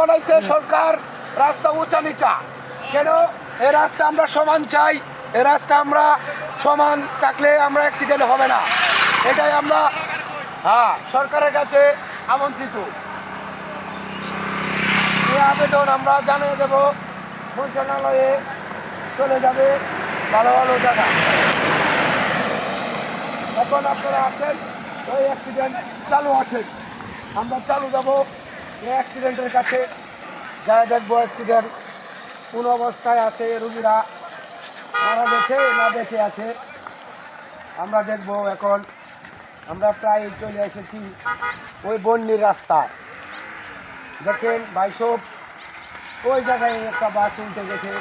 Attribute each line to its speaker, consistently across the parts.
Speaker 1: বানাইছে সরকার রাস্তা উঁচা নিচা। কেন? এই রাস্তা আমরা সমান চাই, এই রাস্তা আমরা সমান থাকলে আমরা অ্যাক্সিডেন্ট হবে না, এটাই আমরা সরকারের কাছে আমন্ত্রিত। এই আবেদন আমরা জানিয়ে দেব, মন্ত্রণালয়ে চলে যাবে ভালো ভালো জায়গা। এখন আপনারা আছেন, ওই অ্যাক্সিডেন্ট চালু আছে, আমরা চালু যাবো এই অ্যাক্সিডেন্টের কাছে, যা দেখবো অ্যাক্সিডেন্ট কোন অবস্থায় আছে, রুগীরা মারা গেছে না বেঁচে আছে আমরা দেখবো। এখন আমরা প্রায় চলে এসেছি ওই বন্যির রাস্তা। দেখেন ভাইসব, ওই জায়গায় একটা বাস উল্টে গেছে,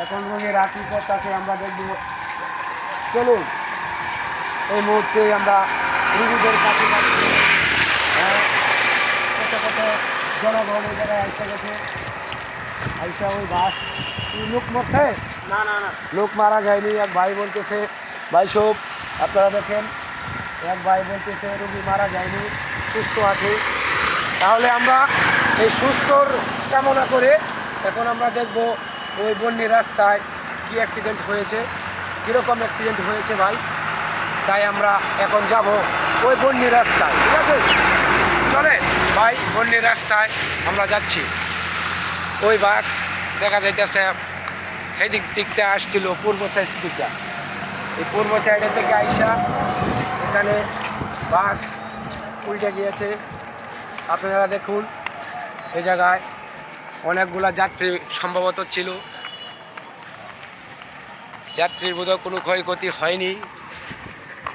Speaker 1: এখন রুগীরা কী করতেছে আমরা দেখবো। চলুন এই মুহূর্তে আমরা রুগীদের কাছে যাচ্ছি। কত কত জনগণ এই জায়গায় আসতে গেছে, আইসা ওই বাস লোক মরছে না, লোক মারা যায়নি। এক ভাই বলতেছে, ভাই সব আপনারা দেখেন, এক ভাই বলতেছে রুগী মারা যায়নি, সুস্থ আছে। তাহলে আমরা এই সুস্থর কামনা করে এখন আমরা দেখব ওই বন্যী রাস্তায় কি অ্যাক্সিডেন্ট হয়েছে, কীরকম অ্যাক্সিডেন্ট হয়েছে ভাই। তাই আমরা এখন যাব ওই বন্যী রাস্তায়, ঠিক আছে? চলে ভাই, বন্যী রাস্তায় আমরা যাচ্ছি। ওই বাস দেখা যাইতেছে এই দিকটা আসছিল পূর্ব সাইড দিকটা, এই পূর্ব সাইডের থেকে আইসা এখানে বাস উল্টে গিয়েছে। আপনারা দেখুন এই জায়গায় অনেকগুলা যাত্রী সম্ভবত ছিল, যাত্রীর বোধহয় কোনো ক্ষয়ক্ষতি হয়নি,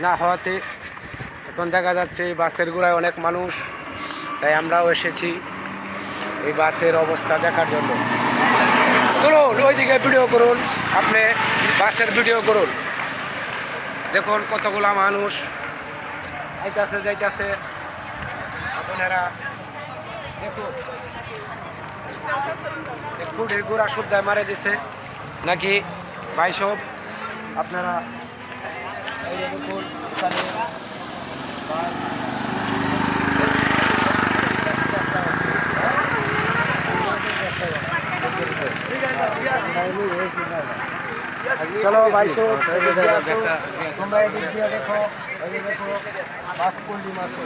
Speaker 1: না হওয়াতে এখন দেখা যাচ্ছে এই বাসের গোড়ায় অনেক মানুষ। তাই আমরাও এসেছি এই বাসের অবস্থা দেখার জন্য। চলুন ওইদিকে ভিডিও করুন, আপনি বাসের ভিডিও করুন। দেখুন কতগুলা মানুষ আইতাছে যাইতাছে, আপনারা দেখুন। কুড়ির গোড়া শুদ্ধায় মারে দিছে নাকি ভাই সব, আপনারা এই দেখুন এখানে চলো ভাই সব তোমরা এদিক দিয়ে দেখো, এই দেখো বাস কুন্ডি মাসে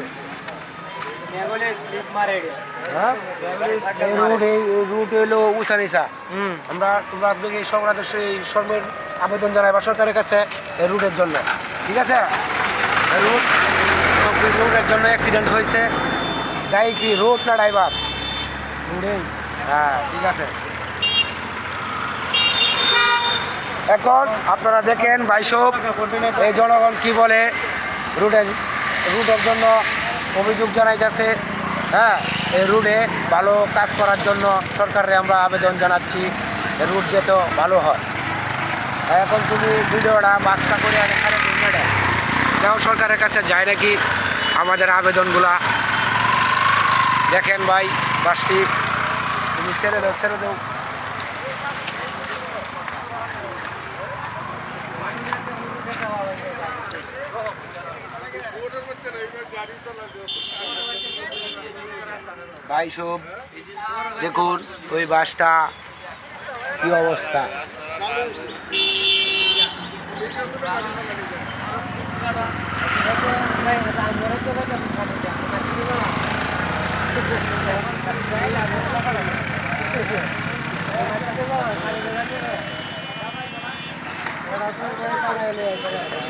Speaker 1: রুট হইলো উঁচা নিচা। আমরা তোমরা এই সর্বের আবেদন জানাই বা সরকারের কাছে এই রুটের জন্য, ঠিক আছে? রুটের জন্য অ্যাক্সিডেন্ট হয়েছে, গাড়ি কি রোড না ড্রাইভার? হ্যাঁ, ঠিক আছে। এখন আপনারা দেখেন ভাইসব এই জনগণ কি বলে, রুটের জন্য অভিযোগ জানাইতেছে। হ্যাঁ, এই রুটে ভালো কাজ করার জন্য সরকারে আমরা আবেদন জানাচ্ছি, রুট যেতে ভালো হয়। এখন তুমি ভিডিওটা বাসটা করে এখানে যাও, সরকারের কাছে যায় নাকি আমাদের আবেদনগুলা দেখেন ভাই। বাসটি তুমি ছেড়ে দাও। ভাই সব দেখুন ওই বাসটা কি অবস্থা।